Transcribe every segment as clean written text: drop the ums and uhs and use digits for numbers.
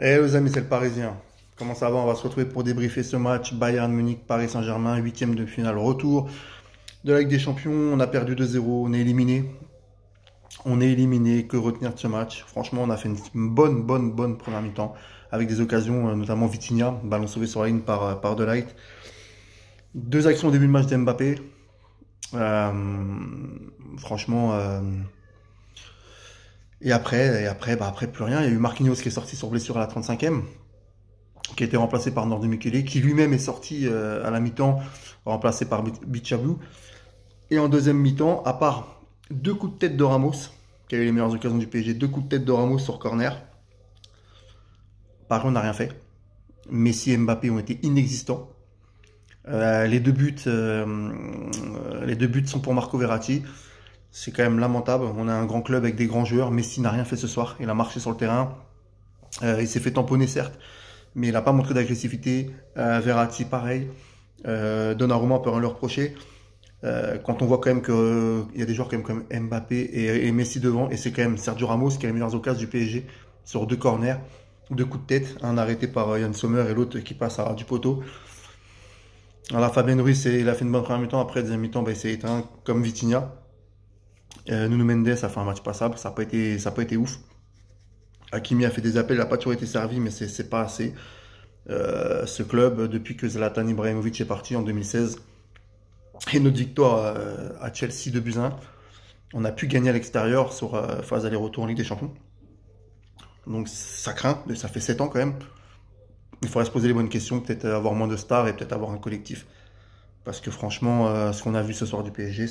Eh les amis, c'est le Parisien. Comment ça va? On va se retrouver pour débriefer ce match Bayern Munich, Paris Saint-Germain, huitième de finale retour de la Ligue des Champions. On a perdu 2-0, on est éliminé. On est éliminé. Que retenir de ce match? Franchement, on a fait une bonne première mi-temps avec des occasions, notamment Vitinha, ballon sauvé sur la ligne par De Ligt. Deux actions au début de match d'Mbappé. Euh, franchement, après plus rien. Il y a eu Marquinhos qui est sorti sur blessure à la 35e, qui a été remplacé par Nordi Mukele, qui lui-même est sorti à la mi-temps, remplacé par Bichabou. Et en deuxième mi-temps, à part deux coups de tête de Ramos, qui a eu les meilleures occasions du PSG, deux coups de tête de Ramos sur corner, par contre on n'a rien fait. Messi et Mbappé ont été inexistants. Les deux buts sont pour Marco Verratti. C'est quand même lamentable. On a un grand club avec des grands joueurs. Messi n'a rien fait ce soir. Il a marché sur le terrain. Il s'est fait tamponner certes, mais il n'a pas montré d'agressivité. Verratti pareil. Donnarumma, on peut rien le reprocher. Quand on voit quand même qu'il y a des joueurs quand même comme Mbappé et Messi devant, et c'est quand même Sergio Ramos qui a les meilleures occasions du PSG sur deux corners, deux coups de tête, un arrêté par Yann Sommer et l'autre qui passe à ras du poteau. Alors Fabien Ruiz, il a fait une bonne première mi-temps, après deuxième mi-temps, il s'est éteint comme Vitinha. Nuno Mendes a fait un match passable, ça n'a pas été ouf. Hakimi a fait des appels, il n'a pas toujours été servi, mais c'est pas assez. Ce club, depuis que Zlatan Ibrahimovic est parti en 2016, et notre victoire à Chelsea de Buzyn, on a pu gagner à l'extérieur sur phase aller-retour en Ligue des Champions. Donc ça craint, mais ça fait 7 ans quand même. Il faudrait se poser les bonnes questions, peut-être avoir moins de stars et peut-être avoir un collectif. Parce que franchement, ce qu'on a vu ce soir du PSG,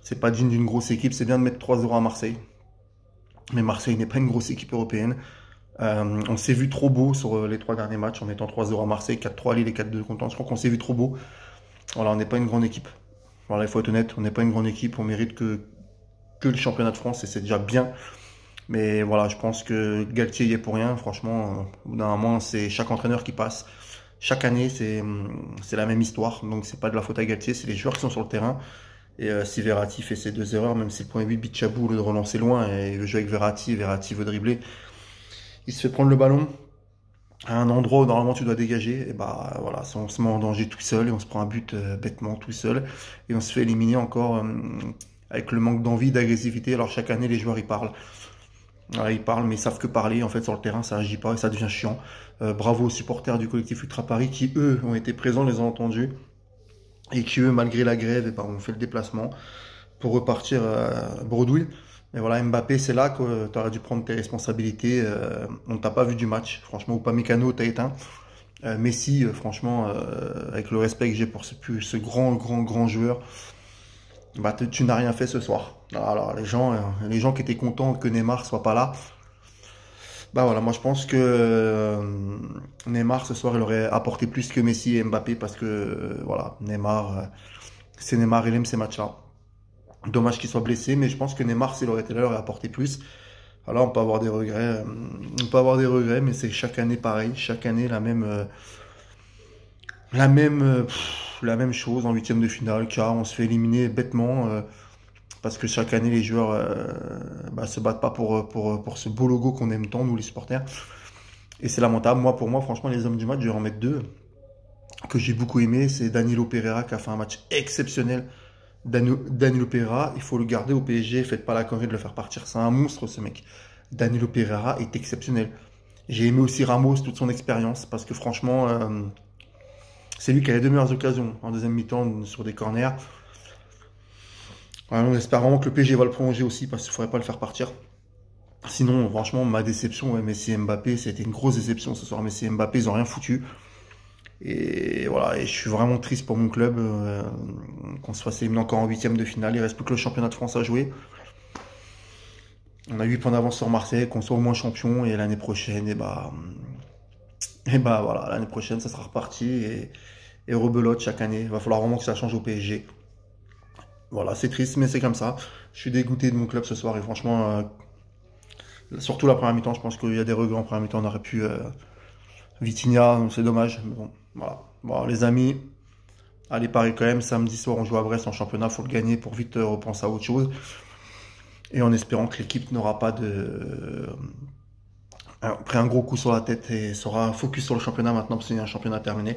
c'est pas digne d'une grosse équipe. C'est bien de mettre 3-0 à Marseille. Mais Marseille n'est pas une grosse équipe européenne. On s'est vu trop beau sur les trois derniers matchs en mettant 3-0 à Marseille, 4-3 à Lille et 4-2 contre. Je crois qu'on s'est vu trop beau. Voilà, on n'est pas une grande équipe. Voilà, il faut être honnête, on n'est pas une grande équipe. On mérite que le championnat de France et c'est déjà bien. Mais voilà, je pense que Galtier y est pour rien. Franchement, au bout d'un moment, c'est chaque entraîneur qui passe. Chaque année, c'est la même histoire. Donc, c'est pas de la faute à Galtier, c'est les joueurs qui sont sur le terrain. Et si Verratti fait ses deux erreurs, même si le premier but, Bichabou, le de relancer loin et il veut jouer avec Verratti, Verratti veut dribbler, il se fait prendre le ballon à un endroit où normalement tu dois dégager. Et bah voilà, on se met en danger tout seul et on se prend un but bêtement tout seul. Et on se fait éliminer encore avec le manque d'envie, d'agressivité. Alors, chaque année, les joueurs ils parlent. Voilà, ils parlent, mais ils savent que parler. En fait, sur le terrain, ça agit pas et ça devient chiant. Bravo aux supporters du collectif Ultra Paris qui, eux, ont été présents, les ont entendus. Et qui, eux, malgré la grève, ont fait le déplacement pour repartir bredouille. Mais voilà, Mbappé, c'est là que tu aurais dû prendre tes responsabilités. On t'a pas vu du match. Franchement, Upamecano, t'as éteint. Messi, franchement, avec le respect que j'ai pour ce grand joueur, bah, tu n'as rien fait ce soir. Alors, les gens qui étaient contents que Neymar soit pas là, bah voilà, moi je pense que Neymar ce soir il aurait apporté plus que Messi et Mbappé parce que voilà, Neymar, c'est Neymar, il aime ces matchs-là. Dommage qu'il soit blessé, mais je pense que Neymar, s'il aurait été là, il aurait apporté plus. Alors on peut avoir des regrets, mais c'est chaque année pareil, chaque année la même chose en huitième de finale, car on se fait éliminer bêtement. Parce que chaque année, les joueurs se battent pas pour ce beau logo qu'on aime tant, nous les supporters. Et c'est lamentable. Pour moi, franchement, les hommes du match, je vais en mettre deux que j'ai beaucoup aimé. C'est Danilo Pereira qui a fait un match exceptionnel. Danilo Pereira, il faut le garder au PSG. Faites pas la connerie de le faire partir. C'est un monstre, ce mec. Danilo Pereira est exceptionnel. J'ai aimé aussi Ramos, toute son expérience, parce que franchement, c'est lui qui a les deux meilleures occasions en deuxième mi-temps sur des corners. Ouais, on espère vraiment que le PSG va le prolonger aussi parce qu'il ne faudrait pas le faire partir. Sinon, franchement, ma déception, ouais, Messi et Mbappé, c'était une grosse déception ce soir. Messi et Mbappé, ils n'ont rien foutu. Et voilà, et je suis vraiment triste pour mon club qu'on se fasse éliminer encore en huitième de finale. Il reste plus que le championnat de France à jouer. On a 8 points d'avance sur Marseille, qu'on soit au moins champion. Et l'année prochaine, voilà, l'année prochaine, ça sera reparti. Et rebelote chaque année. Il va falloir vraiment que ça change au PSG. Voilà, c'est triste, mais c'est comme ça. Je suis dégoûté de mon club ce soir et franchement, surtout la première mi-temps, je pense qu'il y a des regrets en première mi-temps. On aurait pu Vitinha, c'est dommage. Mais bon, voilà. Bon, les amis, allez Paris quand même. Samedi soir, on joue à Brest en championnat. Faut le gagner pour vite repenser à autre chose. Et en espérant que l'équipe n'aura pas pris un gros coup sur la tête et sera focus sur le championnat maintenant parce qu'il y a un championnat terminé.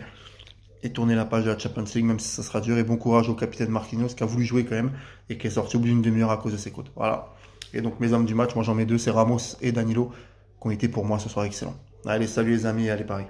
Et tourner la page de la Champions League, même si ça sera dur. Et bon courage au capitaine Marquinhos qui a voulu jouer quand même et qui est sorti au bout d'une demi-heure à cause de ses côtes. Voilà. Et donc mes hommes du match, moi j'en mets deux, c'est Ramos et Danilo qui ont été pour moi ce soir excellents. Allez, salut les amis et allez Paris.